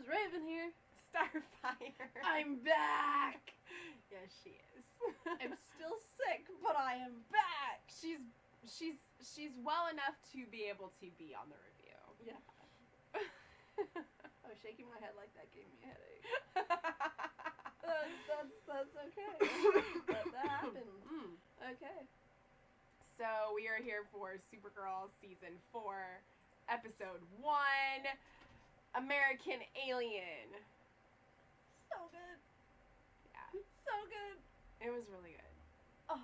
Raven here. Starfire. I'm back. Yes, she is. I'm still sick, but I am back. She's well enough to be able to be on the review. Yeah. Oh, shaking my head like that gave me a headache. That's okay. That happened. Okay. So we are here for Supergirl Season 4, Episode 1, American Alien. So good. Yeah. So good. It was really good. Oh,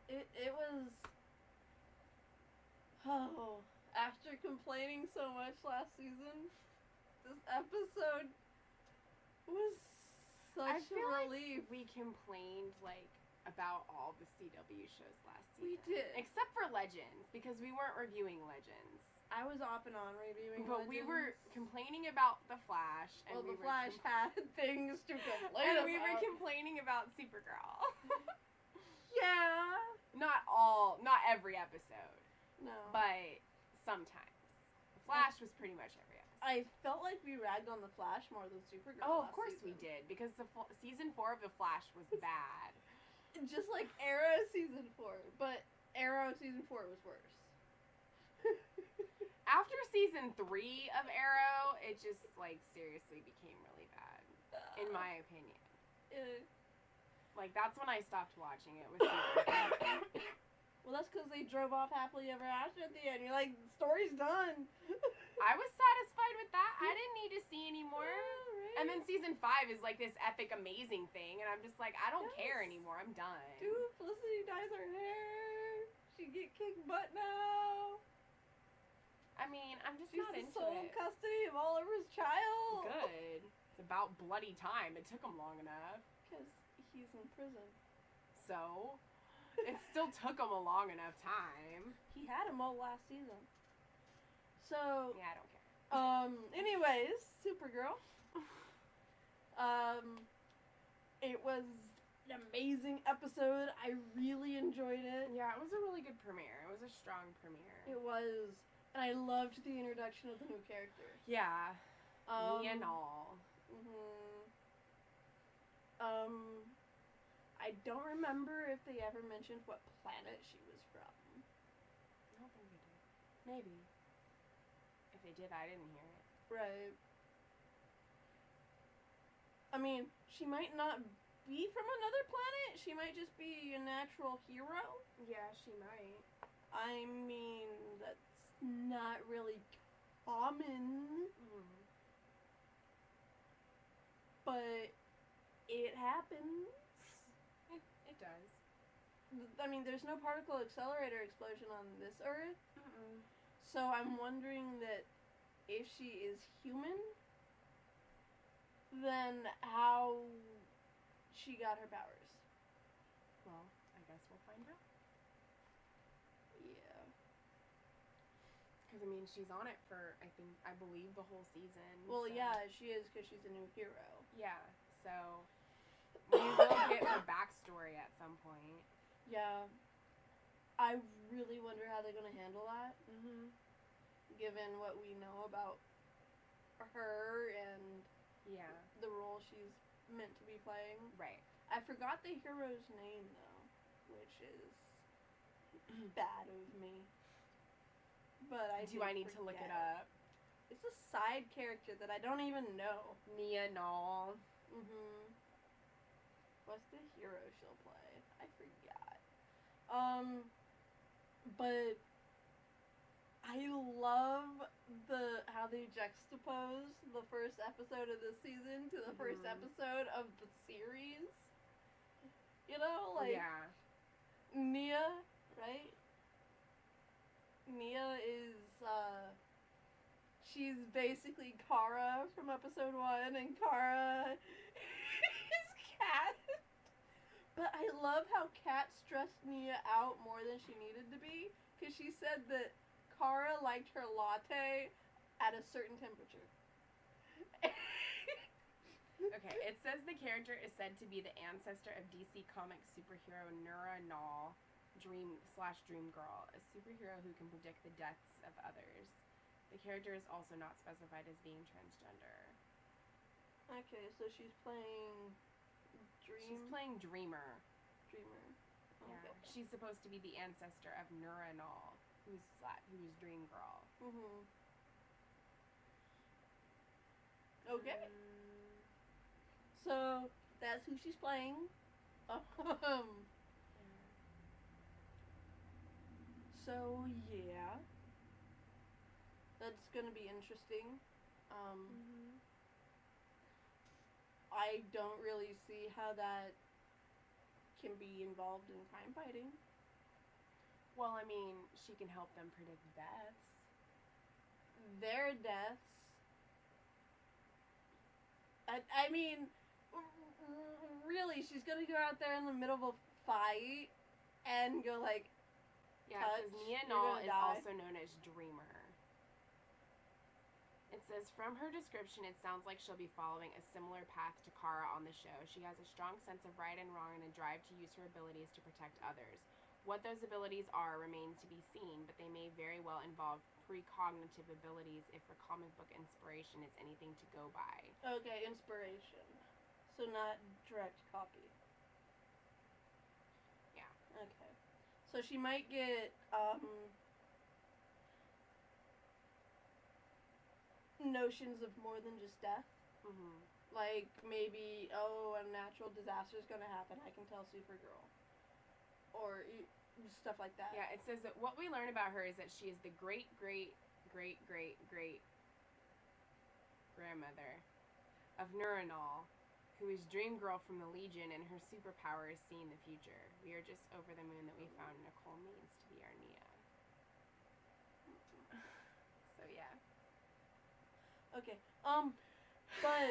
it was... Oh, after complaining so much last season, this episode was such a relief. Like we complained, about all the CW shows last season. We did. Except for Legends, because we weren't reviewing Legends. I was off and on reviewing But Legends. we were complaining about The Flash. And well, The Flash had things to complain about. And we were complaining about Supergirl. Yeah. Not every episode. No. But sometimes. The Flash was pretty much every episode. I felt like we ragged on The Flash more than Supergirl. Oh, of course season. we did, because Season 4 of The Flash was bad. Just like Arrow Season 4, but Arrow Season 4 was worse. After Season 3 of Arrow, it just, seriously became really bad, in my opinion. That's when I stopped watching it, was Season 3. Well, that's because they drove off happily ever after at the end. You're like, the story's done. I was satisfied with that. I didn't need to see anymore. Yeah, right. And then Season 5 is this epic, amazing thing, and I'm just like, I don't care anymore. I'm done. Dude, Felicity dyes her hair. She get kicked butt now. I mean, I'm just She's not into the sole it. custody of Oliver's child. Good. It's about bloody time. It took him long enough. Because he's in prison. So, it still took him a long enough time. He had him all last season. So, yeah, I don't care. Anyways, Supergirl. It was an amazing episode. I really enjoyed it. Yeah, it was a really good premiere. It was a strong premiere. It was, and I loved the introduction of the new characters. Yeah. Me and all. I don't remember if they ever mentioned what planet she was from. I don't think they did. Maybe. If they did, I didn't hear it. Right. I mean, she might not be from another planet. She might just be a natural hero. Yeah, she might. I mean, that's not really common. But it happens. It does. I mean, there's no particle accelerator explosion on this Earth. So I'm wondering that if she is human, then how she got her powers. Well, I guess we'll find out. Yeah. Because, I mean, she's on it for, I believe, the whole season. Well, so. yeah, she is because she's a new hero. Yeah, so we will get her backstory at some point. Yeah. I really wonder how they're going to handle that. Given what we know about her and the role she's meant to be playing. Right. I forgot the hero's name, though, which is bad of me. But I need to look it up? It's a side character that I don't even know. Nia Null. What's the hero she'll play? I forgot. But I love how they juxtapose the first episode of this season to the first episode of the series. You know, yeah. Nia, right? Nia is, she's basically Kara from episode 1, and Kara is Kat. But I love how Kat stressed Nia out more than she needed to be, because she said that Kara liked her latte at a certain temperature. Okay, it says the character is said to be the ancestor of DC Comics superhero Nura Null, Dream Girl, a superhero who can predict the deaths of others. The character is also not specified as being transgender. Okay, so she's playing She's playing Dreamer. Dreamer. Yeah. Okay. She's supposed to be the ancestor of Nuranal, who's Dream Girl. Mhm. Okay. So that's who she's playing. So yeah, that's gonna be interesting. I don't really see how that can be involved in crime fighting. Well, I mean, she can help them predict deaths. Their deaths. I mean, really, she's gonna go out there in the middle of a fight and go like, yeah, touch, it says Nia you're Nal gonna is die. also known as Dreamer. It says, from her description, it sounds like she'll be following a similar path to Kara on the show. She has a strong sense of right and wrong and a drive to use her abilities to protect others. What those abilities are remains to be seen, but they may very well involve precognitive abilities if her comic book inspiration is anything to go by. Okay, inspiration. So not direct copy. Yeah. Okay. So she might get, notions of more than just death. Mm-hmm. Like, maybe, a natural disaster is gonna happen. I can tell Supergirl. Or stuff like that. Yeah, it says that what we learn about her is that she is the great-great-great-great-great grandmother of Nuranal, who is Dream Girl from the Legion, and her superpower is seeing the future. We are just over the moon that we found Nicole means to be our Nia. So, yeah. Okay, but,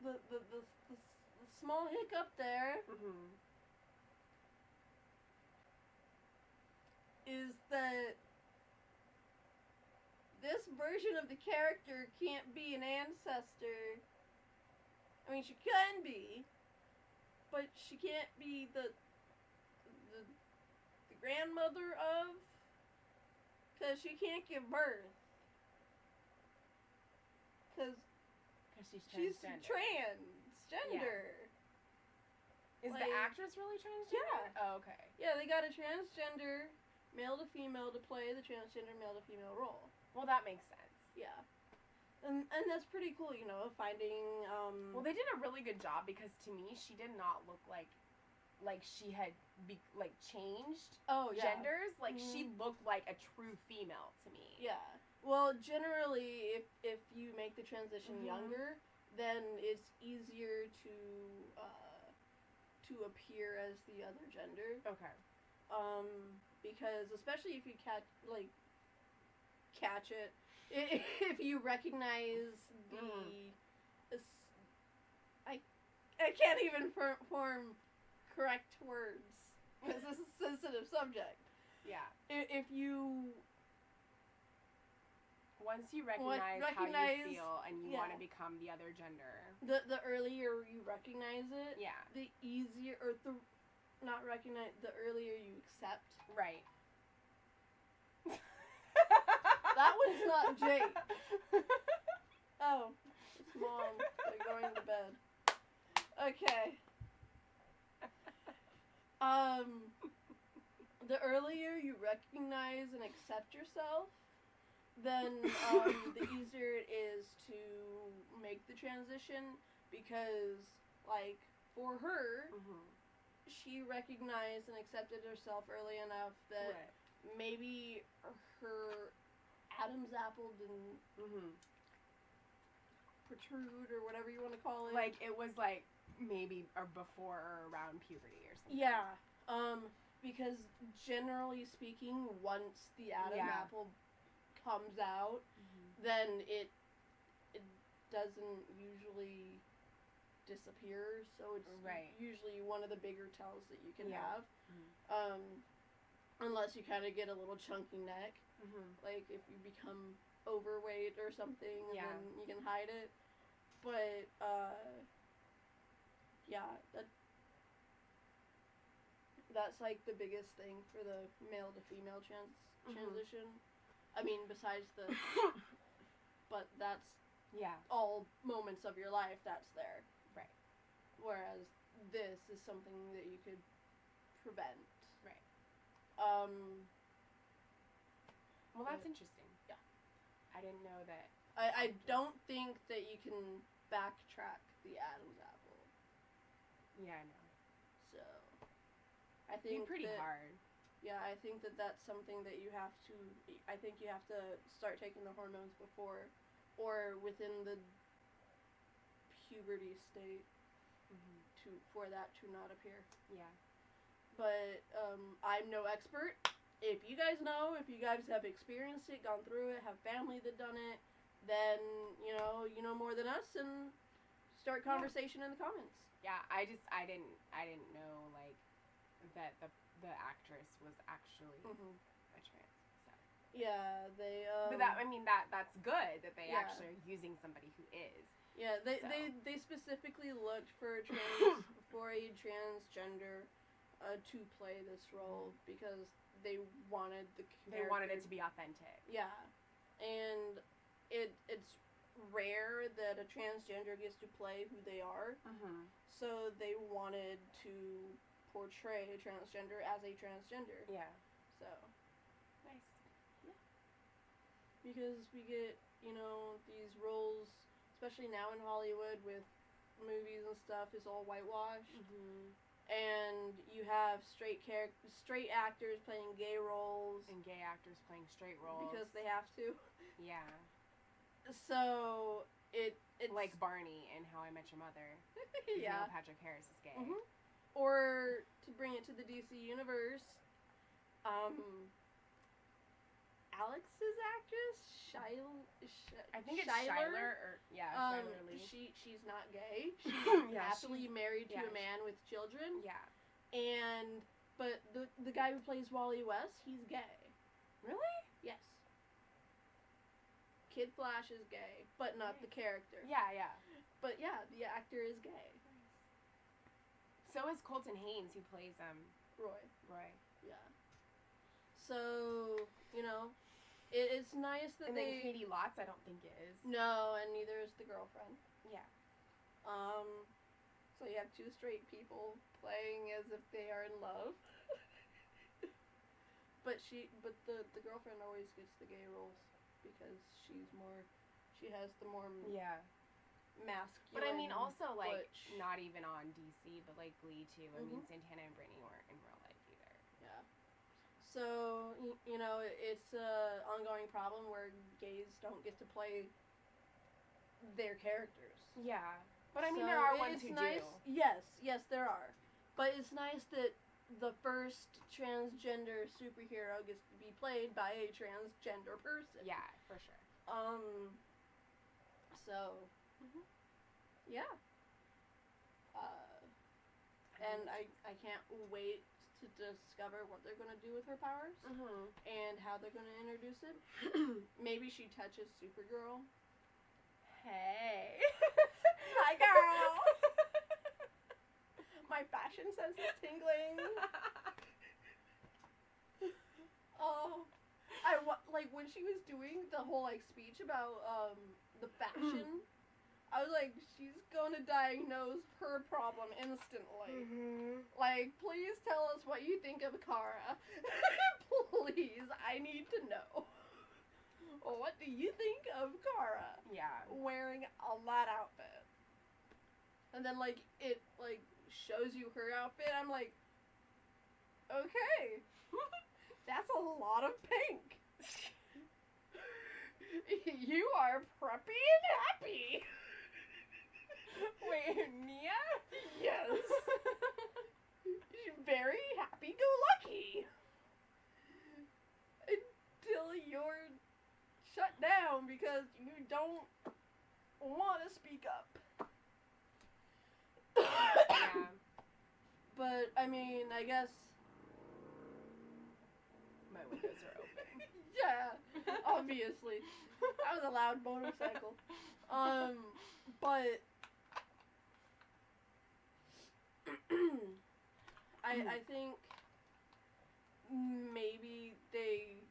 the small hiccup there is that this version of the character can't be an ancestor. I mean, she can be, but she can't be the grandmother of, because she can't give birth. Because she's she's transgender. transgender. Is the actress really transgender? Yeah. Oh, okay. Yeah, they got a transgender male to female to play the transgender male to female role. Well, that makes sense. Yeah. And that's pretty cool, finding, Well, they did a really good job, because to me, she did not look like she had, changed genders. Like, she looked like a true female to me. Yeah. Well, generally, if you make the transition younger, then it's easier to appear as the other gender. Okay. Because especially if you catch it, if you recognize the, I can't even form correct words because this is a sensitive subject. Yeah. If you once you recognize how you feel and you want to become the other gender, the earlier you recognize it, the easier, or the earlier you accept. Right. That one's not Jake. Oh, it's Mom. They're going to bed. Okay. The earlier you recognize and accept yourself, then the easier it is to make the transition, because, for her, she recognized and accepted herself early enough that maybe her Adam's apple didn't protrude, or whatever you want to call it. It was, maybe or before or around puberty or something. Yeah. Because generally speaking, once the Adam apple comes out, then it doesn't usually disappear, so it's usually one of the bigger tells that you can have. Unless you kind of get a little chunky neck, like if you become overweight or something, and then you can hide it. But that's the biggest thing for the male to female transition. I mean, besides the, but that's Yeah. all moments of your life that's there. Right. Whereas this is something that you could prevent. Right. Well, that's interesting. Yeah. I didn't know that. I don't think that you can backtrack the Adam's apple. Yeah, I know. So, I think It'd be pretty that, hard. Yeah, I think that that's something that you have to. I think you have to start taking the hormones before, or within the puberty state, for that to not appear. Yeah. But I'm no expert. If you guys know, if you guys have experienced it, gone through it, have family that done it, then you know more than us, and start conversation in the comments. Yeah, I didn't know like that the actress was actually a trans. So. Yeah, they. But that's good that they actually are using somebody who is. Yeah, they specifically looked for a transgender to play this role because they wanted it to be authentic. Yeah, and it's rare that a transgender gets to play who they are. So they wanted to portray a transgender as a transgender. Yeah. So. Nice. Yeah. Because we get, these roles, especially now in Hollywood with movies and stuff, is all whitewashed. And you have straight actors playing gay roles. And gay actors playing straight roles. Because they have to. Yeah. So, it's... Like Barney in How I Met Your Mother. Yeah. Neil Patrick Harris is gay. Or, to bring it to the DC universe, Alex's actress, I think it's Shyler, Shyler Lee. She's not gay. She's Yeah, happily married to a man with children. Yeah. But the guy who plays Wally West, he's gay. Really? Yes. Kid Flash is gay, but not the character. Yeah, yeah. But yeah, the actor is gay. So is Colton Haynes, who plays Roy. Yeah. So, it's nice that and then Katie Lotz, I don't think is. No, and neither is the girlfriend. Yeah. So you have two straight people playing as if they are in love. but the girlfriend always gets the gay roles because she has the more masculine. But I mean, also like butch. not even on DC, but like Glee too. I mean, Santana and Brittany weren't in real life either. Yeah. So it's a ongoing problem where gays don't get to play their characters. Yeah. But I mean, there are ones who nice, do. Yes, there are. But it's nice that the first transgender superhero gets to be played by a transgender person. Yeah, for sure. So, yeah. And I can't wait to discover what they're going to do with her powers and how they're going to introduce it. Maybe she touches Supergirl. Hey. Hi, girl. My fashion sense is tingling. Oh, like when she was doing the whole speech about the fashion, I was like, she's gonna diagnose her problem instantly. Like, please tell us what you think of Kara. Please, I need to know. What do you think of Kara? Yeah. Wearing that outfit. And then it shows you her outfit. I'm like, okay. That's a lot of pink. You are preppy and happy. Wait, Nia? Yes. Very happy-go-lucky. Until you're shut down because you don't want to speak up. Yeah. But, I mean, I guess... My windows are open. Yeah, obviously. That was a loud motorcycle. But... I think maybe they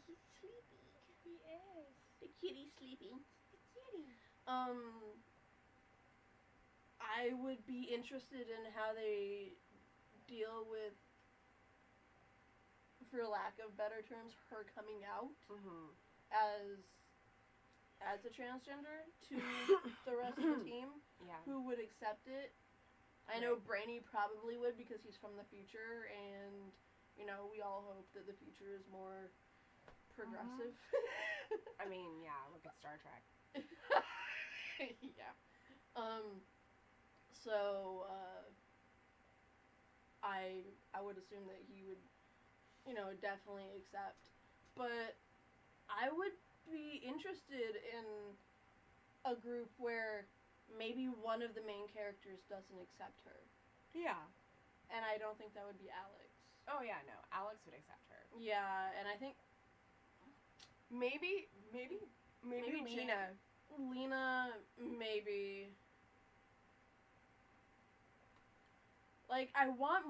He's sleepy. He is. The kitty's sleeping. The kitty. I would be interested in how they deal with, for lack of better terms, her coming out as a transgender to the rest of the team. Yeah. Who would accept it. I know Brainy probably would because he's from the future, and, you know, we all hope that the future is more progressive. I mean, yeah, look at Star Trek. Yeah. So, I would assume that he would, you know, definitely accept. But I would be interested in a group where maybe one of the main characters doesn't accept her. Yeah. And I don't think that would be Alex. Oh, yeah, no. Alex would accept her. Yeah, and I think Maybe Lena. Lena, maybe. Like, I want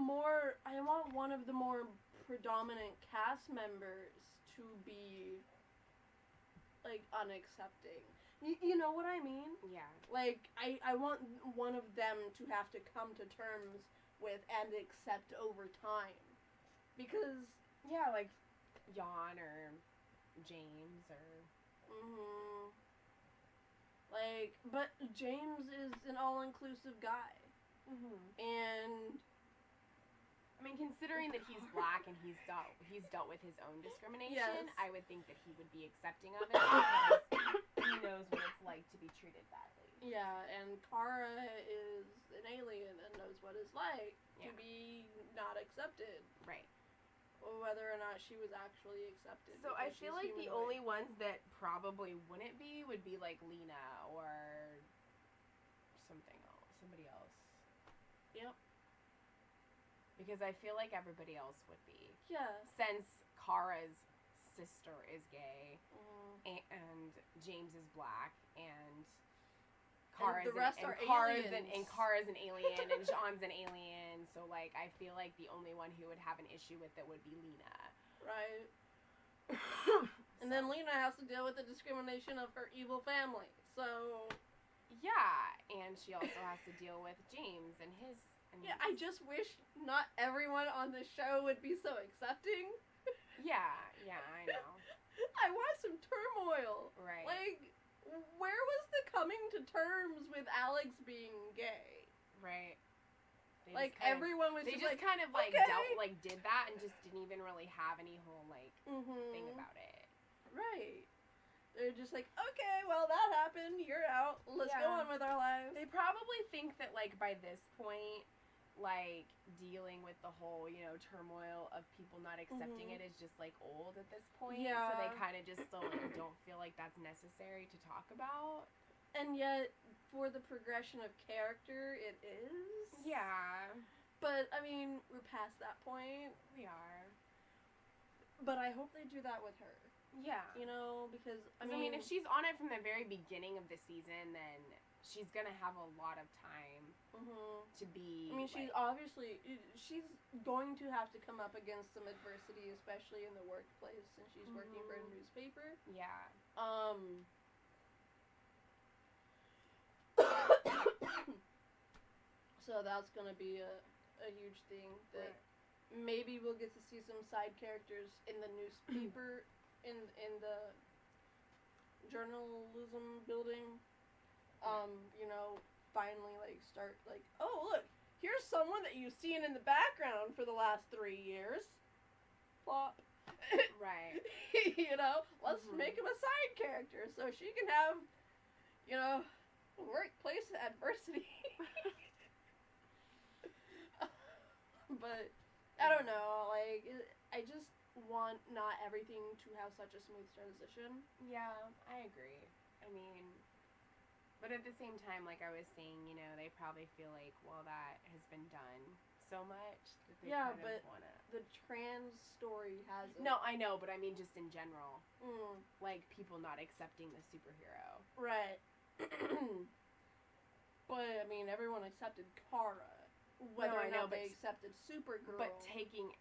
one of the more predominant cast members to be, like, unaccepting. You know what I mean? Yeah. Like, I want one of them to have to come to terms with and accept over time. Because... Yeah, like Jan or James or... Like, but James is an all-inclusive guy. And... I mean, considering that he's black and he's dealt with his own discrimination, Yes. I would think that he would be accepting of it because he knows what it's like to be treated badly. Yeah, and Kara is an alien and knows what it's like to be not accepted. Right. Whether or not she was actually accepted. So I because feel she's like the humanoid. only ones that probably wouldn't be would be like Lena or somebody else. Yep. Because I feel like everybody else would be. Yeah. Since Kara's sister is gay, and James is black, and Kara's the rest are Kara's aliens. and Kara's an alien, and Jean's an alien. So like, I feel like the only one who would have an issue with it would be Lena. Right. And then Lena has to deal with the discrimination of her evil family. So. Yeah, and she also has to deal with James and his. Yeah, I just wish not everyone on the show would be so accepting. Yeah, I know. I want some turmoil. Right. Like, where was the coming to terms with Alex being gay? Right. Like, everyone was they just just like, kind of like okay. did that and just didn't even really have any whole like thing about it. Right. They're just like, okay, well, that happened. You're out. Let's go on with our lives. They probably think that, like, by this point, like, dealing with the whole, you know, turmoil of people not accepting it is just, like, old at this point. Yeah. So they kind of just still like, don't feel like that's necessary to talk about. And yet, for the progression of character, it is. Yeah. But, I mean, we're past that point. We are. But I hope they do that with her. Yeah. You know, because, I mean, if she's on it from the very beginning of the season, then she's going to have a lot of time to be... I mean, she's going to have to come up against some adversity, especially in the workplace, since she's working for a newspaper. Yeah. So that's going to be a huge thing that maybe we'll get to see some side characters in the newspaper, in the journalism building, you know, finally, like, start, like, oh, look, here's someone that you've seen in the background for the last 3 years. Plop. Right. You know, let's make him a side character so she can have, you know, workplace adversity. But, I don't know, like, I just want not everything to have such a smooth transition. Yeah, I agree. I mean, but at the same time, like I was saying, you know, they probably feel like, well, that has been done so much that they kind of wanna... the trans story hasn't. No, I know, but I mean just in general. Like, people not accepting the superhero. Right. But, I mean, everyone accepted Kara. whether No, I or know, not they accepted Supergirl. But taking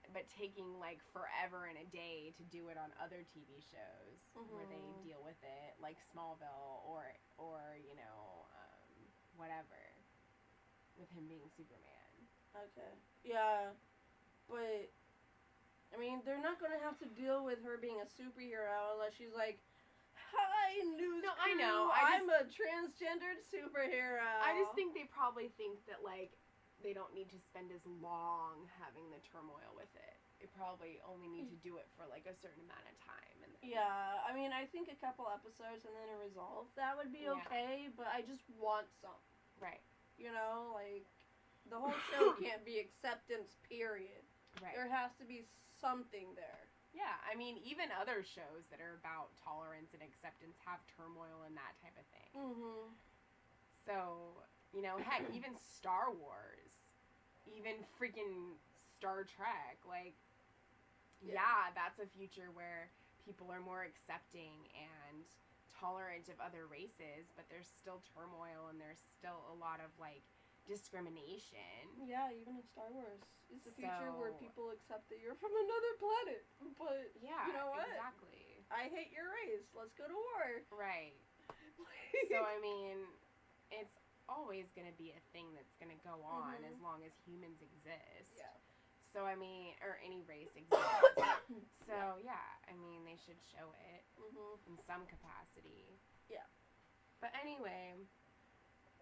like forever and a day to do it on other TV shows where they deal with it, like Smallville or whatever, with him being Superman. Okay. Yeah, but I mean, they're not gonna have to deal with her being a superhero unless she's like, "Hi, news No, crew, I know. I'm a transgendered superhero." I just think they probably think that like they don't need to spend as long having the turmoil with it. They probably only need to do it for like a certain amount of time. And then... Yeah, I mean, I think a couple episodes and then a resolve, that would be okay, but I just want some. Right. You know, like, the whole show can't be acceptance, period. Right. There has to be something there. Yeah, I mean, even other shows that are about tolerance and acceptance have turmoil and that type of thing. Mm-hmm. So, heck, even Star Wars, even freaking Star Trek, like, yeah, that's a future where people are more accepting and tolerant of other races, but there's still turmoil and there's still a lot of, like, discrimination. Yeah, even in Star Wars. It's a future where people accept that you're from another planet. But, yeah, you know what? Exactly. I hate your race. Let's go to war. Right. So, I mean, it's always going to be a thing that's going to go on as long as humans exist. Yeah. So, I mean, or any race exists. So, yeah, I mean, they should show it in some capacity. Yeah. But anyway,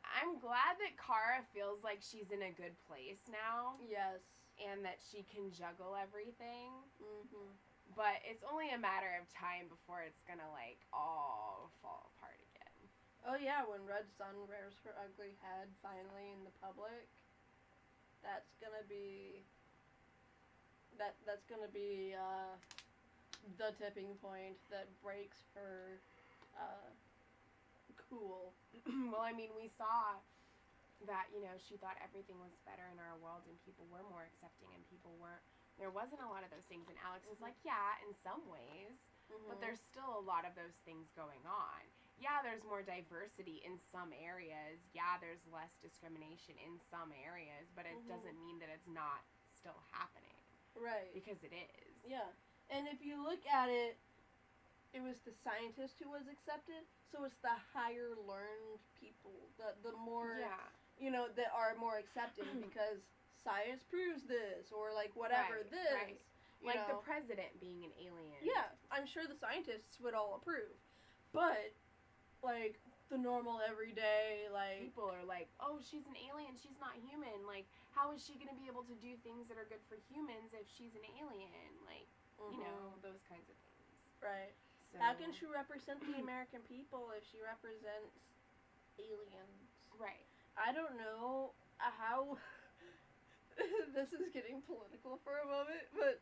I'm glad that Kara feels like she's in a good place now. Yes. And that she can juggle everything. Mm-hmm. But it's only a matter of time before it's going to, like, all fall apart again. Oh, yeah, when Red Sun rears her ugly head finally in the public, that's going to be... That's going to be, the tipping point that breaks her, cool. Well, I mean, we saw that, she thought everything was better in our world and people were more accepting and people weren't. There wasn't a lot of those things. And Alex was like, yeah, in some ways, but there's still a lot of those things going on. Yeah, there's more diversity in some areas. Yeah, there's less discrimination in some areas, but it doesn't mean that it's not still happening. Right. Because it is. Yeah. And if you look at it, it was the scientist who was accepted, so it's the higher learned people, the more, that are more accepted because science proves this, or like whatever this. Right. Like the president being an alien. Yeah, I'm sure the scientists would all approve. But, like, the normal everyday, like... People are like, oh, she's an alien, she's not human. Like, how is she going to be able to do things that are good for humans if she's an alien? Like, those kinds of things. Right. So, how can she represent the American people if she represents aliens? Right. I don't know how... this is getting political for a moment, but...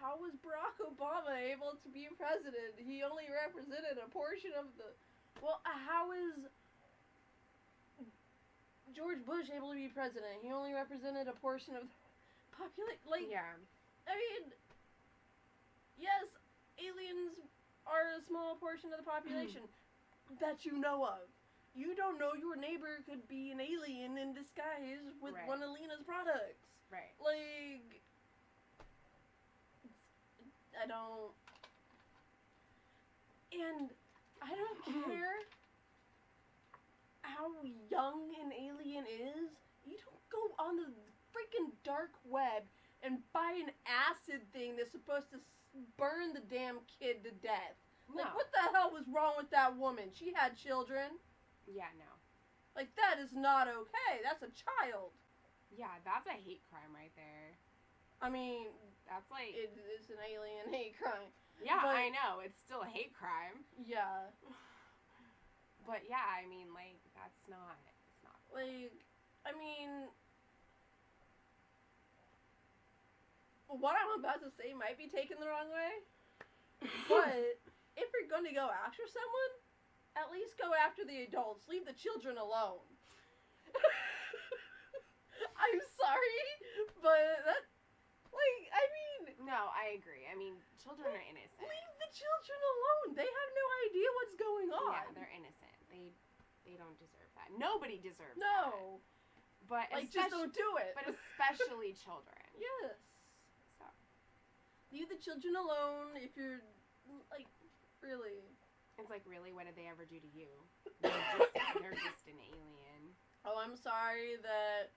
How was Barack Obama able to be president? He only represented a portion of the... Well, how is George Bush able to be president? He only represented a portion of the population. Like, yeah. I mean, yes, aliens are a small portion of the population that you know of. You don't know your neighbor could be an alien in disguise with one of Lena's products. Right. Like... I don't care how young an alien is. You don't go on the freaking dark web and buy an acid thing that's supposed to burn the damn kid to death. No. Like, what the hell was wrong with that woman? She had children. Yeah, no. Like, that is not okay. That's a child. Yeah, that's a hate crime right there. I mean... That's like... It's an alien hate crime. Yeah, but, I know. It's still a hate crime. Yeah. But yeah, I mean, like, that's not... It's not... Like, I mean... What I'm about to say might be taken the wrong way. But, if you're going to go after someone, at least go after the adults. Leave the children alone. I'm sorry, but that... Like, I mean... No, I agree. I mean, children are innocent. Leave the children alone. They have no idea what's going on. Yeah, they're innocent. They don't deserve that. Nobody deserves that. No. But like, just don't do it. But especially children. Yes. So. Leave the children alone if you're, like, really. It's like, really, what did they ever do to you? They're just an alien. Oh, I'm sorry that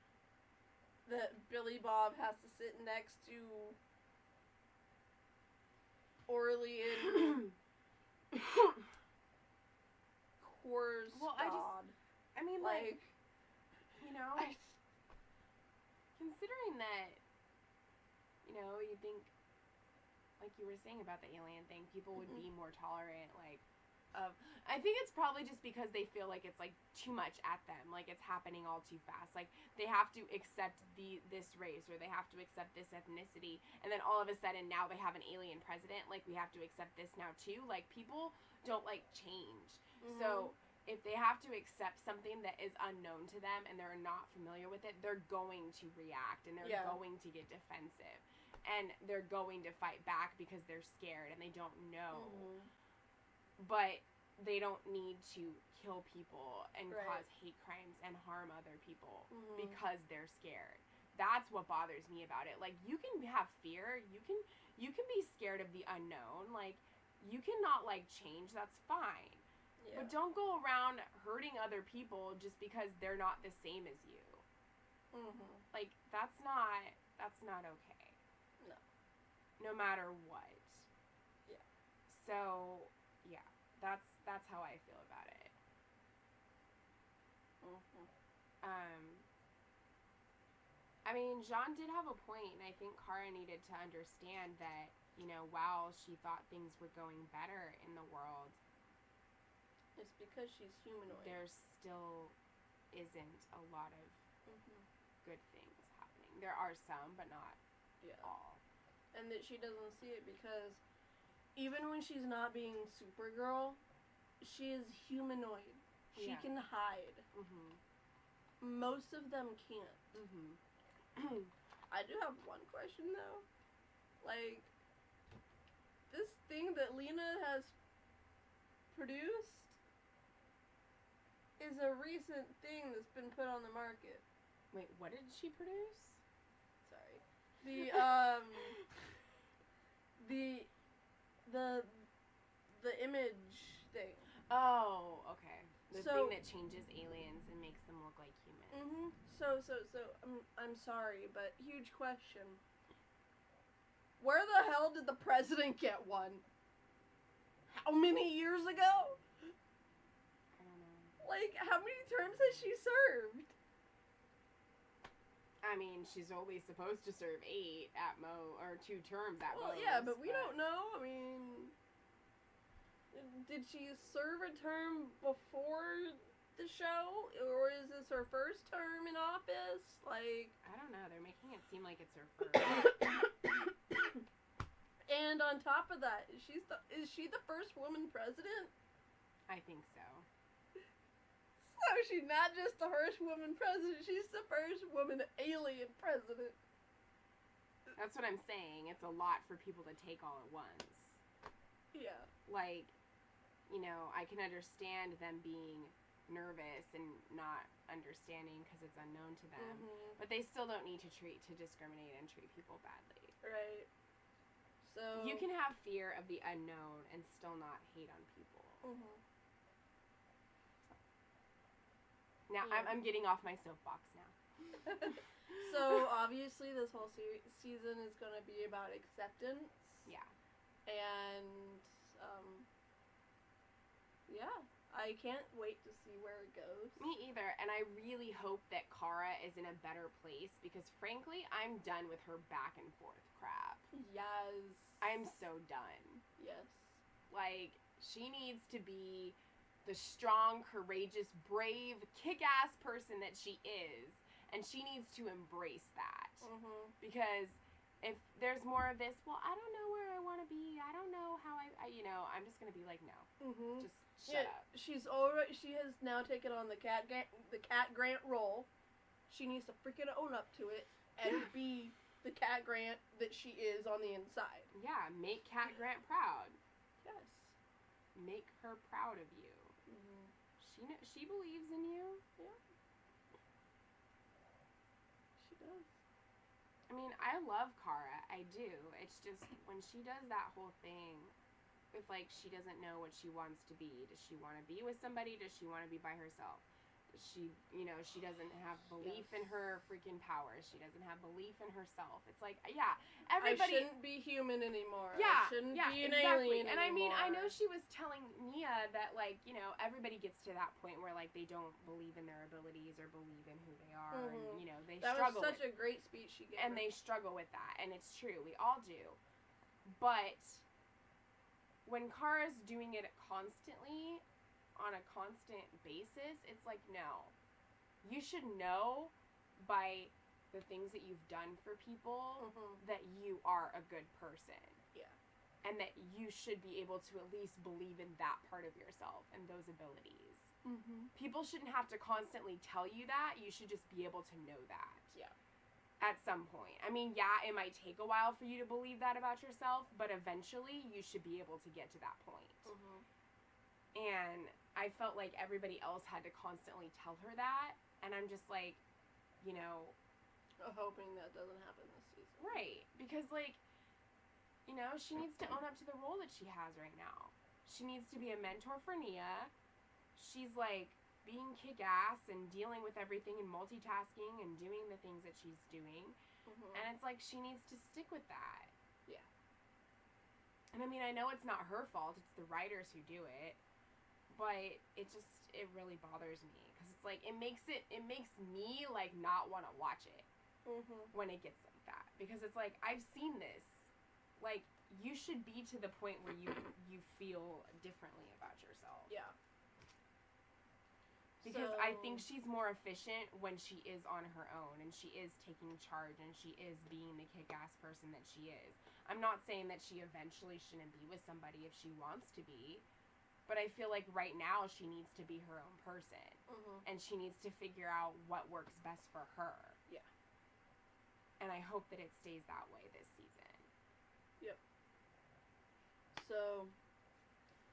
Billy Bob has to sit next to Orly and Coors. Well, I mean, like, you know, considering that, you know, you think, like you were saying about the alien thing, people would be more tolerant, like, I think it's probably just because they feel like it's, like, too much at them, like, it's happening all too fast, like, they have to accept this race, or they have to accept this ethnicity, and then all of a sudden, now they have an alien president, like, we have to accept this now, too, like, people don't like change, so if they have to accept something that is unknown to them, and they're not familiar with it, they're going to react, and they're going to get defensive, and they're going to fight back because they're scared, and they don't know. But they don't need to kill people and cause hate crimes and harm other people because they're scared. That's what bothers me about it. Like, you can have fear, you can be scared of the unknown, like, you cannot like change, that's fine. Yeah. But don't go around hurting other people just because they're not the same as you. Like, that's not okay. No. No matter what. Yeah. So, yeah. That's how I feel about it. I mean, Jean did have a point, and I think Kara needed to understand that, you know, while she thought things were going better in the world, it's because she's humanoid. There still isn't a lot of good things happening. There are some, but not all. And that she doesn't see it because even when she's not being Supergirl, she is humanoid. She can hide. Most of them can't. I do have one question though. Like, this thing that Lena has produced is a recent thing that's been put on the market. Wait, what did she produce? Sorry. The image thing. Oh, okay. The thing that changes aliens and makes them look like humans. So, I'm sorry, but huge question. Where the hell did the president get one? How many years ago? I don't know. Like, how many terms has she served? I mean, she's only supposed to serve 8 at or 2 terms at most. Well, yeah, but we don't know. I mean, did she serve a term before the show, or is this her first term in office? Like, I don't know. They're making it seem like it's her first. And on top of that, is she the first woman president? I think so. So she's not just the first woman president, she's the first woman alien president. That's what I'm saying. It's a lot for people to take all at once. Yeah. Like, you know, I can understand them being nervous and not understanding because it's unknown to them. But they still don't need to discriminate and treat people badly. Right. So you can have fear of the unknown and still not hate on people. Now, I'm getting off my soapbox now. So, obviously, this whole season is going to be about acceptance. Yeah. And, yeah. I can't wait to see where it goes. Me either. And I really hope that Kara is in a better place because, frankly, I'm done with her back and forth crap. Yes. I'm so done. Yes. Like, she needs to be the strong, courageous, brave, kick-ass person that she is, and she needs to embrace that. Because if there's more of this, well, I don't know where I want to be, I don't know how I'm just gonna be like, no. Just shut up. She has now taken on the cat Grant role. She needs to freaking own up to it and be the Cat Grant that she is on the inside. Yeah, make Cat Grant proud. Yes. Make her proud of you. She believes in you. Yeah. I mean, I love Kara. I do. It's just when she does that whole thing with, like, she doesn't know what she wants to be. Does she want to be with somebody? Does she want to be by herself? She, you know, she doesn't have belief in her freaking powers. She doesn't have belief in herself. It's like, yeah, everybody... I shouldn't be human anymore. Yeah, I shouldn't yeah, be an exactly. alien And I mean, anymore. I know she was telling Nia that, like, you know, everybody gets to that point where, like, they don't believe in their abilities or believe in who they are. And, you know, they struggle That was such a great speech she gave. And they struggle with that. And it's true. We all do. But when Kara's doing it constantly, on a constant basis, it's like, no. You should know by the things that you've done for people that you are a good person. Yeah. And that you should be able to at least believe in that part of yourself and those abilities. People shouldn't have to constantly tell you that. You should just be able to know that. Yeah. At some point. I mean, yeah, it might take a while for you to believe that about yourself, but eventually you should be able to get to that point. And I felt like everybody else had to constantly tell her that, and I'm just like, you know... hoping that doesn't happen this season. Right, because, like, you know, she needs to own up to the role that she has right now. She needs to be a mentor for Nia. She's, like, being kick-ass and dealing with everything and multitasking and doing the things that she's doing. And it's like, she needs to stick with that. Yeah. And I mean, I know it's not her fault. It's the writers who do it. But it really bothers me. Because it's like, it makes me, like, not want to watch it. When it gets like that. Because it's like, I've seen this. Like, you should be to the point where you feel differently about yourself. Yeah. Because I think she's more efficient when she is on her own. And she is taking charge. And she is being the kick-ass person that she is. I'm not saying that she eventually shouldn't be with somebody if she wants to be. But I feel like right now she needs to be her own person. And she needs to figure out what works best for her. Yeah. And I hope that it stays that way this season. Yep. So,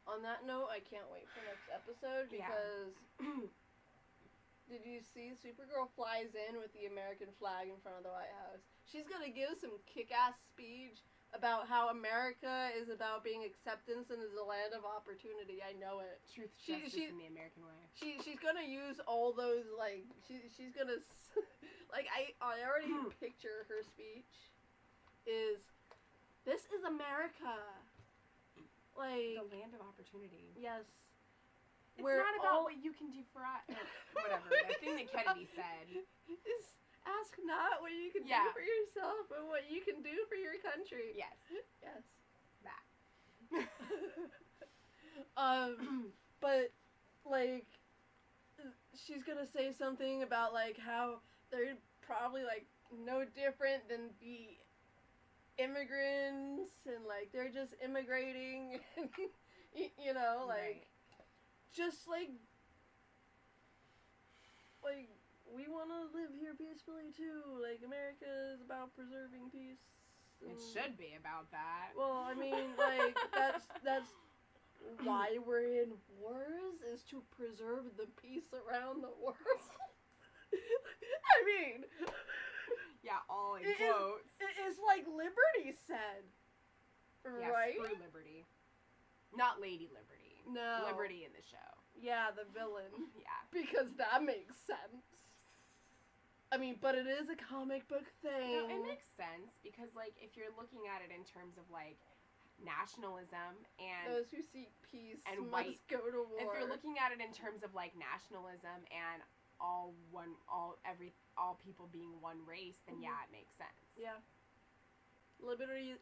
on that note, I can't wait for next episode because... Did you see Supergirl flies in with the American flag in front of the White House? She's gonna give some kick-ass speech about how America is about being acceptance and is a land of opportunity. I know it. Truth, justice, in the American way. She's gonna use all those, like, she's gonna, like, I already picture her speech is, this is America. Like. The land of opportunity. Yes. It's not about what you can do for us. Whatever. The thing that Kennedy said. Is ask not what you can do for yourself, but what you can do for your country. Yes. Yes. That. But, like, she's gonna say something about, like, how they're probably, like, no different than the immigrants, and, like, they're just immigrating, you know, like, just, like, we want to live here peacefully, too. Like, America is about preserving peace. It should be about that. Well, I mean, like, that's why we're in wars, is to preserve the peace around the world. I mean... Yeah, all in quotes. It's like Liberty said, right? Screw Liberty. Not Lady Liberty. No. Liberty in the show. Yeah, the villain. Yeah. Because that makes sense. I mean, but it is a comic book thing. No, it makes sense because, like, if you're looking at it in terms of, like, nationalism and... Those who seek peace and must go to war. If you're looking at it in terms of, like, nationalism and all people being one race, then yeah, it makes sense. Yeah. Liberty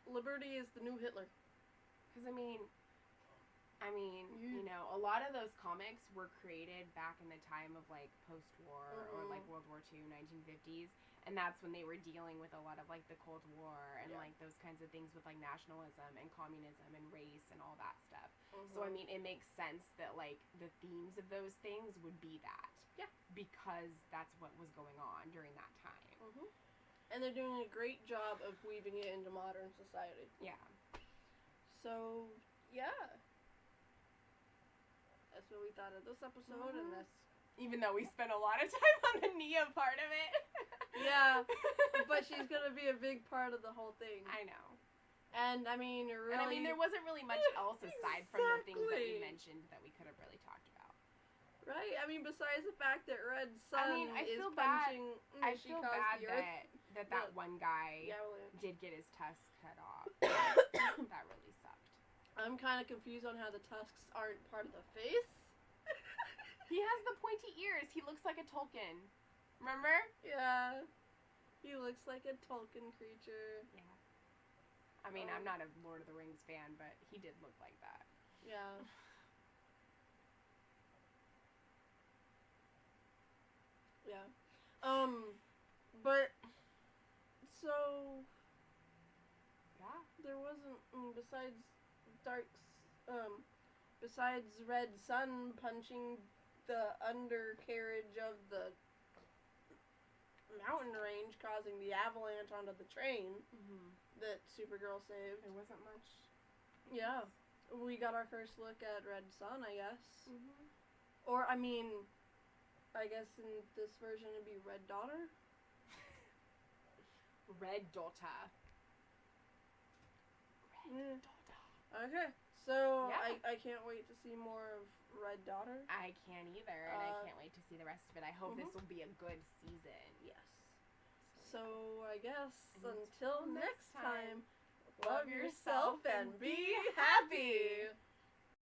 is the new Hitler. Because, I mean, you know, a lot of those comics were created back in the time of, like, post-war or, like, World War II, 1950s. And that's when they were dealing with a lot of, like, the Cold War and, like, those kinds of things with, like, nationalism and communism and race and all that stuff. So, I mean, it makes sense that, like, the themes of those things would be that. Yeah. Because that's what was going on during that time. And they're doing a great job of weaving it into modern society. Yeah. So, yeah. That's what we thought of this episode, and that's Even though we spent a lot of time on the Nia part of it. Yeah, but she's gonna be a big part of the whole thing. I know. And I mean, really. There wasn't really much else aside from the things that we mentioned that we could have really talked about. Right? I mean, besides the fact that Red Sun I is feel punching. I feel bad that one guy did get his tusk cut off. That really sucked. I'm kind of confused on how the tusks aren't part of the face. He has the pointy ears. He looks like a Tolkien. Remember? Yeah. He looks like a Tolkien creature. Yeah. I mean, I'm not a Lord of the Rings fan, but he did look like that. Yeah. Yeah. But, so... Yeah. There wasn't, besides Red Sun punching the undercarriage of the mountain range, causing the avalanche onto the train that Supergirl saved. There wasn't much. Yeah. We got our first look at Red Sun, I guess. Or, I mean, I guess in this version it'd be Red Daughter? Red Daughter. Red Daughter. Okay. So, Yeah. I can't wait to see more of Red Daughter. I can't either, and I can't wait to see the rest of it. I hope this will be a good season. Yes. So, I guess until next time, love yourself and be happy!